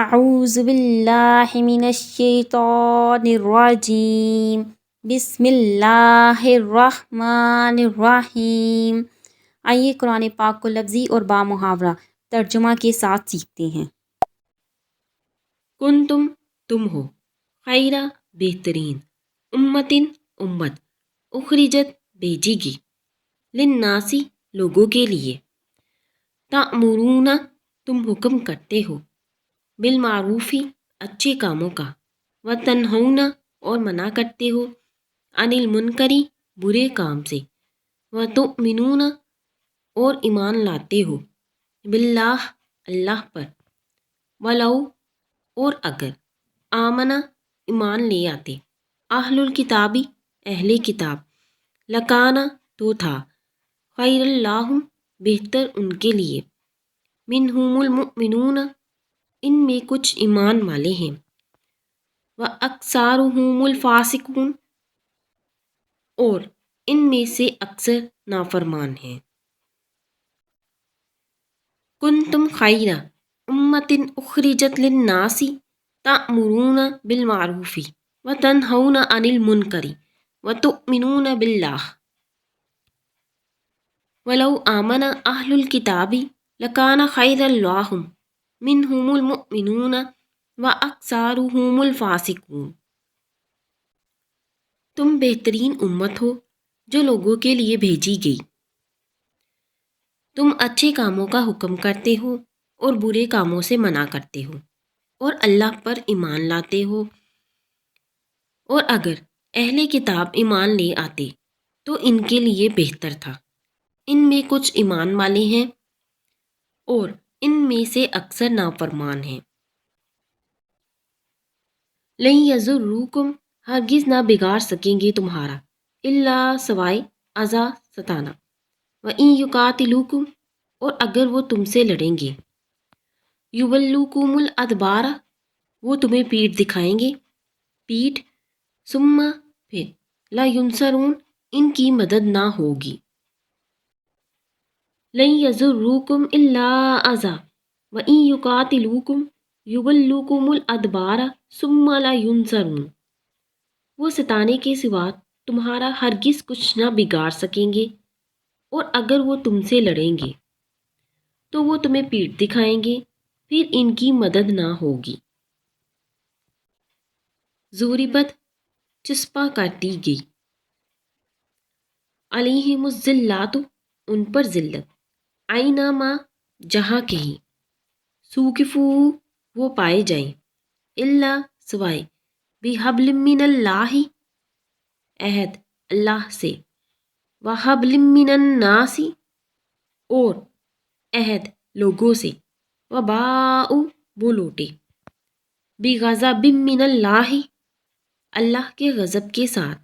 اعوذ باللہ من الشیطان الرجیم بسم اللہ الرحمن الرحیم۔ آئیے قرآن پاک کو لفظی اور بامحاورہ ترجمہ کے ساتھ سیکھتے ہیں۔ کنتم تم ہو، خیرہ بہترین، امتن امت، اخرجت بھیجی گی، للناسی لوگوں کے لیے، تأمرون تم حکم کرتے ہو، بالمعروفی اچھے کاموں کا، وتنہون اور منع کرتے ہو، عن المنکری برے کام سے، وتؤمنون اور ایمان لاتے ہو، باللہ اللہ پر، ولو اور اگر، آمنا ایمان لے آتے، اہل الکتابی اہل کتاب، لکانا تو تھا، خیر اللہم بہتر ان کے لیے، منہم المؤمنون ان میں کچھ ایمان والے ہیں، وَأَكْثَرُهُمُ الْفَاسِقُونَ اور ان میں سے اکثر نافرمان ہیں۔ کنتم خیر امت اخرجت للناس تأمرون بالمعروف وتنہون عن المنکر وتؤمنون باللہ ولو آمن اہل الکتاب لکان خیرا لہم منہم المؤمنون وَأَكْثَرُهُمُ الْفَاسِقُونَ۔ تم بہترین امت ہو جو لوگوں کے لیے بھیجی گئی، تم اچھے کاموں کا حکم کرتے ہو اور برے کاموں سے منع کرتے ہو، اور اللہ پر ایمان لاتے ہو، اور اگر اہل کتاب ایمان لے آتے تو ان کے لیے بہتر تھا، ان میں کچھ ایمان والے ہیں اور ان میں سے اکثر نافرمان ہیں۔ لن یضروکم ہرگز نہ بگاڑ سکیں گے تمہارا، الا سوائے اذی ستانا، وَإِن یقاتلوکم اور اگر وہ تم سے لڑیں گے، یولوکم الادبار وہ تمہیں پیٹھ دکھائیں گے، پیٹھ، ثم پھر، لا ینصرون ان کی مدد نہ ہوگی۔ لن یضروکم الا اذی وَإِن یقاتلوکم یولوکم الادبار ثم لا ینصرون وہ ستانے کے سوا تمہارا ہرگز کچھ نہ بگاڑ سکیں گے، اور اگر وہ تم سے لڑیں گے تو وہ تمہیں پیٹھ دکھائیں گے، پھر ان کی مدد نہ ہوگی۔ ضربت چسپاں کر دی گئی، علیہم الذلۃ ان پر ذلت، اینما جہاں کہیں، ثقفوا وہ پائے جائیں، الا سوائے، بحبل من اللہ عہد اللہ سے، وحبل من الناس اور عہد لوگوں سے، وباءوا وہ لوٹے، بغضب من اللہ اللہ کے غضب کے ساتھ،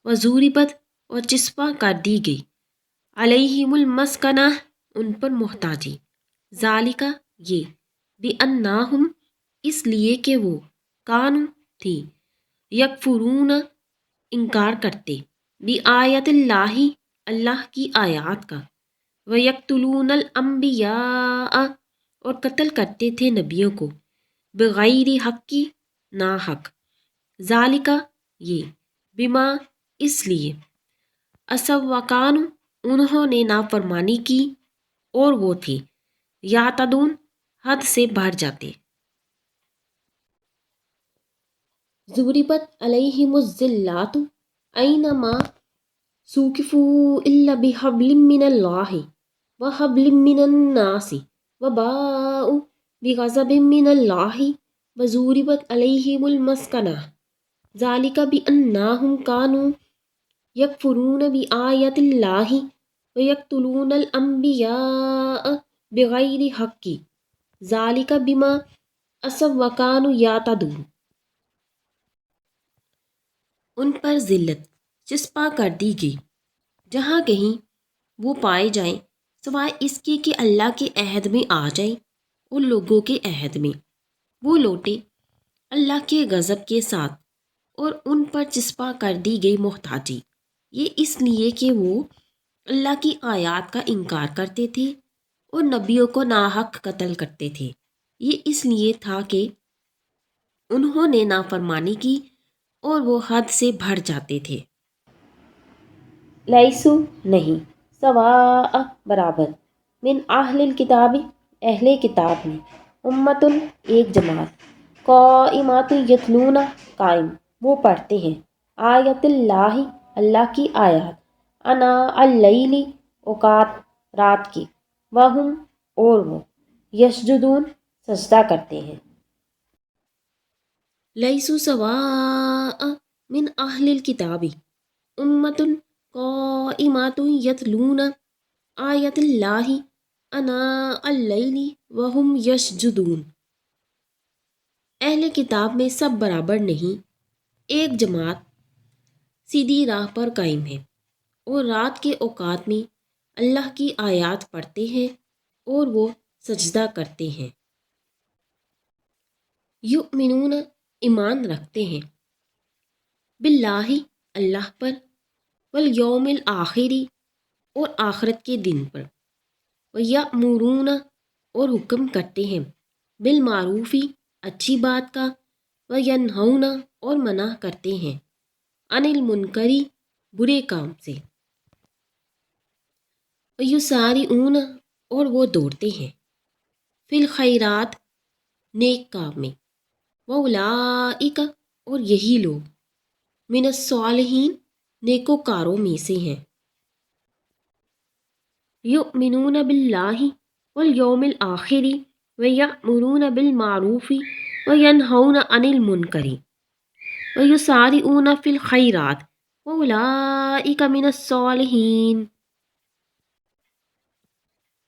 وضربت اور چسپاں کر دی گئی، علیہم المسکنہ ان پر محتاجی، ذالک یہ، بأنہم اس لیے کہ وہ، کانوا تھی، یکفرون انکار کرتے، بآیات اللہ اللہ کی آیات کا، ویقتلون الانبیاء اور قتل کرتے تھے نبیوں کو، بغیر حق نا حق، ذالک یہ، بما اس لیے، عصوا وکانوا انہوں نے نافرمانی کی اور وہ تھے، یعتدون حد سے بڑھ جاتے۔ ضربت علیہم الذلۃ اینما ثقفوا الا بحبل من اللہ وحبل من الناس وباءوا بغضب من اللہ وضربت علیہم المسکنہ ذالک بأنہم کانوا یکفرون بآیات اللہ ویقتلون الانبیاء بغیر حق، ذالک بما عصوا وکانوا یعتدون۔ ان پر ذلت چسپاں کر دی گئی، جہاں کہیں وہ پائے جائیں، سوائے اس کے کہ اللہ کے عہد میں آ جائیں اور لوگوں کے عہد میں، وہ لوٹے اللہ کے غضب کے ساتھ، اور ان پر چسپاں کر دی گئی محتاجی، یہ اس لیے کہ وہ اللہ کی آیات کا انکار کرتے تھے اور نبیوں کو ناحق قتل کرتے تھے، یہ اس لیے تھا کہ انہوں نے نافرمانی کی اور وہ حد سے بڑھ جاتے تھے۔ لیسو نہیں، سواء برابر، من اہل الکتاب اہل کتاب میں، امتن ایک جماعت، قائمات یتلون قائم وہ پڑھتے ہیں، آیت اللہ اللہ کی آیات، انا اللیل اوقات رات کی، وہم اور وہ، یسجدون سجدہ کرتے ہیں۔ لیسو سواء من اہل الکتاب امتن قائمات یتلون آیت اللہ انا اللیل وہم یسجدون۔ اہل کتاب میں سب برابر نہیں، ایک جماعت سیدھی راہ پر قائم ہے اور رات کے اوقات میں اللہ کی آیات پڑھتے ہیں اور وہ سجدہ کرتے ہیں۔ یؤمنون ایمان رکھتے ہیں، باللہ اللہ پر، والیوم الآخری اور آخرت کے دن پر، ویأمرون اور حکم کرتے ہیں، بالمعروفی اچھی بات کا، وینہون اور منع کرتے ہیں، عن المنکری برے کام سے، ویسارعون اور وہ دوڑتے ہیں، فی الخیرات نیک کام میں، واولئک اور یہی لوگ، من الصالحین نیکوکاروں میں سے ہیں۔ یؤمنون باللہ والیوم الآخر ویأمرون بالمعروف وینہون عن المنکر ویسارعون فی الخیرات واولئک من الصالحین۔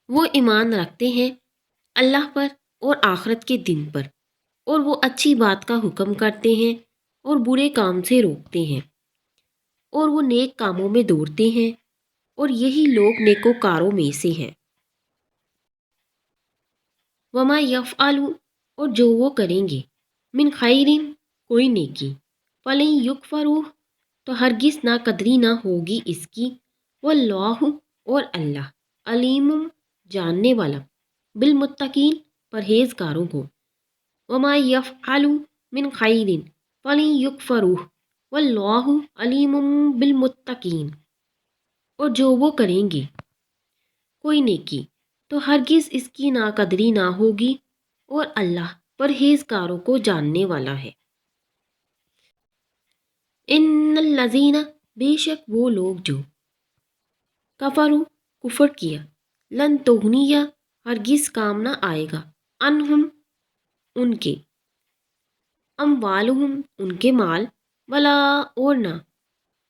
وہ ایمان رکھتے ہیں اللہ پر اور آخرت کے دن پر، اور وہ اچھی بات کا حکم کرتے ہیں اور برے کام سے روکتے ہیں، اور وہ نیک کاموں میں دوڑتے ہیں، اور یہی لوگ نیکوکاروں میں سے ہیں۔ وما یفعلوا اور جو وہ کریں گے، من خیر کوئی نیکی، فلن یکفروہ تو ہرگز ناقدری نہ ہوگی اس کی، واللہ اور اللہ، علیم جاننے والا، بالمتقین پرہیزگاروں کو، وما یفعلوا من خیر فلن یکفروہ واللہ علیم بالمتقین، اور جو وہ کریں گے کوئی نیکی تو ہرگز اس کی ناقدری نہ ہوگی، اور اللہ پرہیزگاروں کو جاننے والا ہے۔ ان الذین بے شک وہ لوگ جو کفروا کفر کیا، لن تغنی ہرگز کام نہ آئے گا، عنہم ان کے، اموالہم ان کے مال، ولا اور نہ،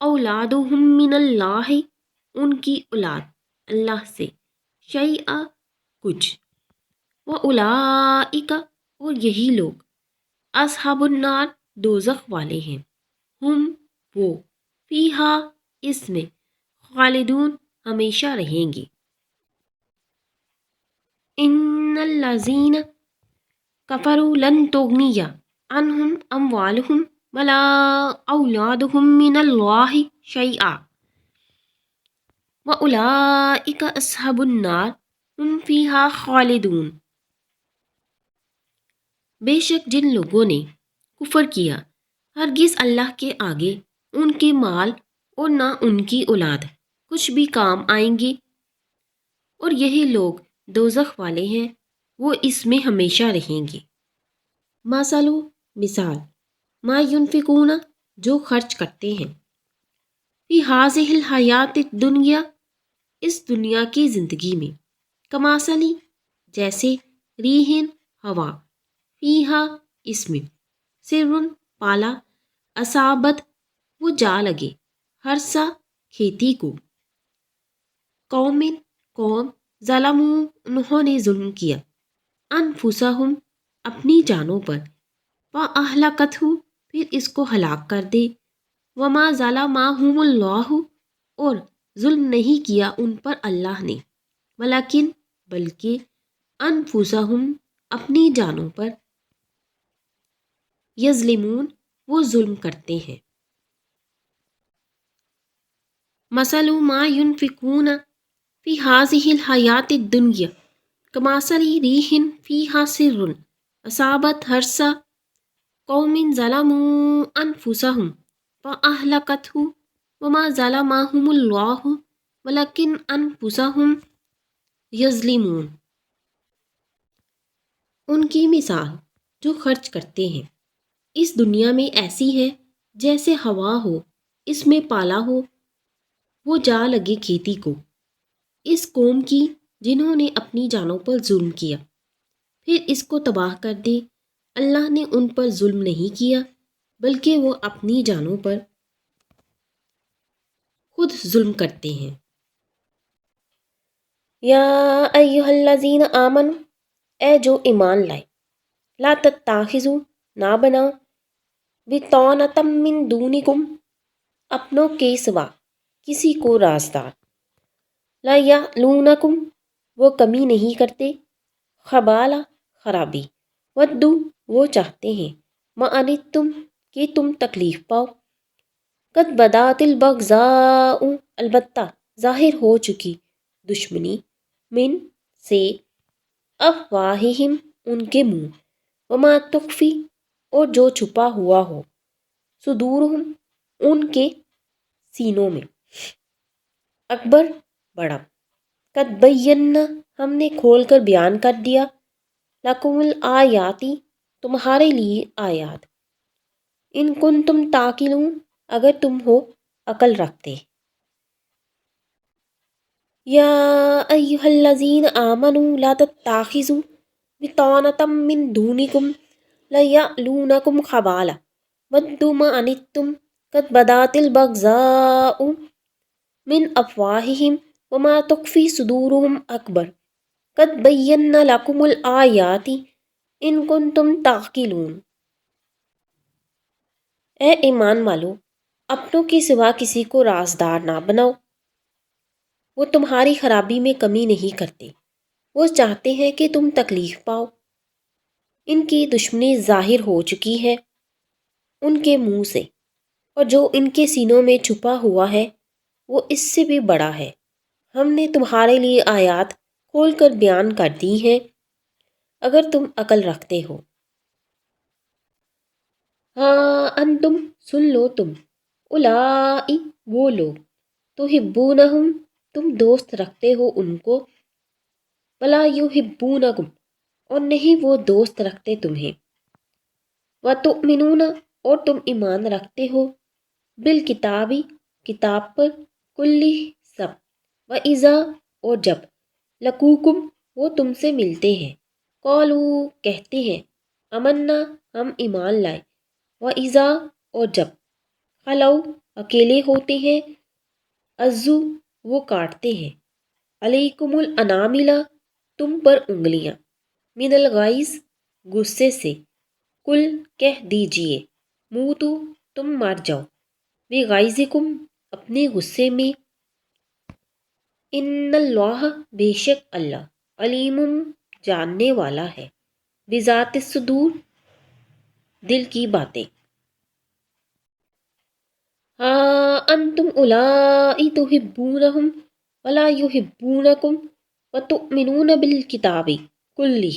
اولادہم من اللہ ان کی اولاد اللہ سے، شیئا کچھ، واولئک اور یہی لوگ، اصحاب النار دوزخ والے ہیں، ہم وہ، فیہا اس میں، خالدون ہمیشہ رہیں گے۔ ان الذین کفروا لن تغنی عنہم اموالہم ولا اولادہم من اللہ شیئا واولئک اصحاب النار ہم فیہا خالدون۔ بے شک جن لوگوں نے کفر کیا، ہرگز اللہ کے آگے ان کے مال اور نہ ان کی اولاد کچھ بھی کام آئیں گے، اور یہی لوگ دوزخ والے ہیں، وہ اس میں ہمیشہ رہیں گے۔ مثل مثال، ما ینفقون جو خرچ کرتے ہیں، فی ہذہ الحیات الدنیا اس دنیا کی زندگی میں، کمثلی جیسے، ریحٍ ہوا، فیہا اس میں، سرٌ پالا، اصابت وہ جا لگے، ہرسا کھیتی کو، قوم قوم، ظلموا انہوں نے ظلم کیا، انفسہم اپنی جانوں پر، فاہلکتہ پھر اس کو ہلاک کر دے، وما ظلمہم اللہ اور ظلم نہیں کیا ان پر اللہ نے، ولیکن بلکہ، انفسہم اپنی جانوں پر، یظلمون وہ ظلم کرتے ہیں۔ مثل ما ینفقون فی ہذہ الحیات الدنیا کمثل ریحٍ فیہا سرٌ اصابت حرث قوم ظلموا انفسهم فاہلکتہ وما ظلمهم اللہ ولکن انفسهم یظلمون۔ ان کی مثال جو خرچ کرتے ہیں اس دنیا میں ایسی ہے جیسے ہوا ہو، اس میں پالا ہو، وہ جا لگے کھیتی کو۔ اس قوم کی جنہوں نے اپنی جانوں پر ظلم کیا، پھر اس کو تباہ کر دے۔ اللہ نے ان پر ظلم نہیں کیا بلکہ وہ اپنی جانوں پر خود ظلم کرتے ہیں۔ یا ایہا الذین آمنوا، اے جو ایمان لائے، لا تتخذوا، نہ بناؤ، بطانۃ من دونکم، اپنوں کے سوا کسی کو رازدار، لا یعلونکم، وہ کمی نہیں کرتے، خبالہ، خرابی، ودوا، وہ چاہتے ہیں، ما عنتم، کہ تم تکلیف پاؤ، قد بدات البغضاء، البتہ ظاہر ہو چکی دشمنی، من، سے، افواہہم، ان کے منہ، وما تخفی، اور جو چھپا ہوا ہو، صدورہم، ان کے سینوں میں، اکبر، بڑا، قد بینا، ہم نے کھول کر بیان کر دیا، لکم الآیاتی، تمہارے لیے آیات، ان کنتم تعقلون، اگر تم ہو عقل رکھتے۔ یا ایہا الذین آمنوا لا تتخذوا بطانۃ من دونکم لا یعلونکم خبالہ ودوا ما عنتم قد بدات البغضاء من افواہہم وما تخفی صدورہم اکبر قد بینا لکم الآیات ان کنتم تعقلون۔ اے ایمان والو، اپنوں کے سوا کسی کو رازدار نہ بناؤ، وہ تمہاری خرابی میں کمی نہیں کرتے، وہ چاہتے ہیں کہ تم تکلیف پاؤ۔ ان کی دشمنی ظاہر ہو چکی ہے ان کے منہ سے، اور جو ان کے سینوں میں چھپا ہوا ہے وہ اس سے بھی بڑا ہے۔ ہم نے تمہارے لیے آیات کھول کر بیان کر دی ہیں اگر تم عقل رکھتے ہو۔ ہاں انتم، سن لو تم، اولائی، وہ لوگ، تحبونہم، تم دوست رکھتے ہو ان کو، ولا یحبونکم، اور نہیں وہ دوست رکھتے تمہیں، وتؤمنون، اور تم ایمان رکھتے ہو، بالکتابی، کتاب پر، کلی، سب، وَإِذَا، اور جب، لقوکم، وہ تم سے ملتے ہیں، قالوا، کہتے ہیں، آمنا، ہم ایمان لائے، وَإِذَا، اور جب، خلو، اکیلے ہوتے ہیں، عزو، وہ کاٹتے ہیں، علیکم الانامل، تم پر انگلیاں، من الغیظ، غصے سے، کل، کہہ دیجئے، موتو، تم مر جاؤ، بغیظکم، اپنے غصے میں، ان اللہ، بے شک اللہ، علیم، جاننے والا ہے، بذات الصدور، دل کی باتیں۔ ہاں انتم اولائی تحبونہم ولا یحبونکم وتؤمنون بالکتاب کلہ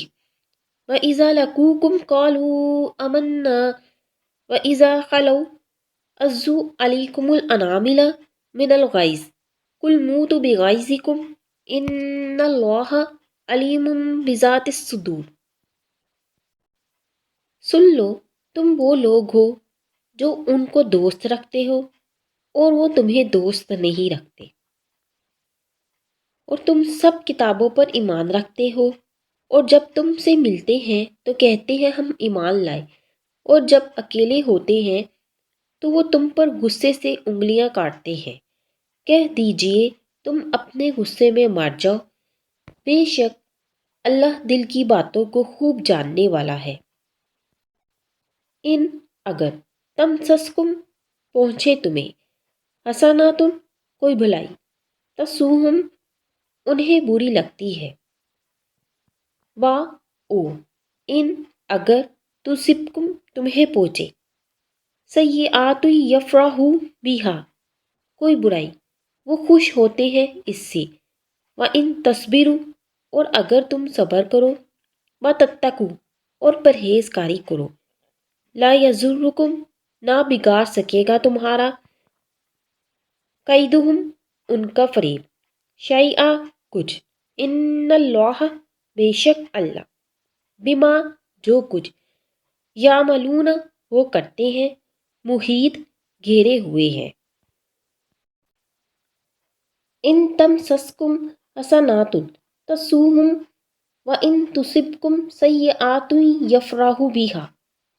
وَإِذَا لَقُوكُمْ قَالُوا آمَنَّا وَإِذَا خَلَوْا عَضُّوا عَلَيْكُمُ الْأَنَامِلَ مِنَ الْغَيْظِ قُلْ مُوتُوا بِغَيْظِكُمْ إِنَّ اللَّهَ عَلِيمٌ بِذَاتِ الصُّدُورِ۔ سن لو، تم وہ لوگ ہو جو ان کو دوست رکھتے ہو اور وہ تمہیں دوست نہیں رکھتے، اور تم سب کتابوں پر ایمان رکھتے ہو، اور جب تم سے ملتے ہیں تو کہتے ہیں ہم ایمان لائے، اور جب اکیلے ہوتے ہیں تو وہ تم پر غصے سے انگلیاں کاٹتے ہیں، کہہ دیجئے تم اپنے غصے میں مر جاؤ، بے شک اللہ دل کی باتوں کو خوب جاننے والا ہے۔ ان، اگر، تمسسکم، پہنچے تمہیں، حسناتن، کوئی بھلائی، تسؤہم، انہیں بری لگتی ہے، وا، او، ان، اگر، تصبکم، تمہیں پہنچے، سیئات یفرحوا بہا، کوئی برائی، وہ خوش ہوتے ہیں اس سے، وَإِن تَصْبِرُوا، اور اگر تم صبر کرو، وَتَتَّقُوا، اور پرہیزگاری کرو، لا یضرکم نہ بگاڑ سکے گا تمہارا، قیدہم ان کا فریب، شیئا کچھ، ان اللہ بے شک اللہ، بما جو کچھ، یعملون وہ کرتے ہیں، محیط گھیرے ہوئے ہیں۔ ان تمسسکم حسنات تسؤہم وان تصبکم سیئات یفرحوا بہا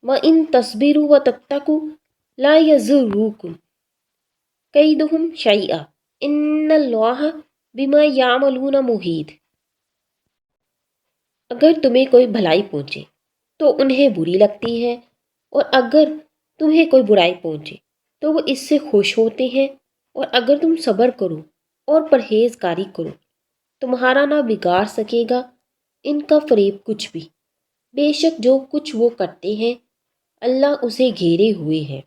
وان تصبروا وتتقوا لا یضرکم کیدہم شیئا ان اللہ بما یعملون محیط۔ اگر تمہیں کوئی بھلائی پہنچے تو انہیں بری لگتی ہے، اور اگر تمہیں کوئی برائی پہنچے تو وہ اس سے خوش ہوتے ہیں، اور اگر تم صبر کرو اور پرہیزگاری کرو تمہارا نہ بگاڑ سکے گا ان کا فریب کچھ بھی، بے شک جو کچھ وہ کرتے ہیں اللہ اسے گھیرے ہوئے ہے۔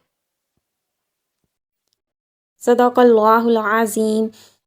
صدق اللہ العظیم۔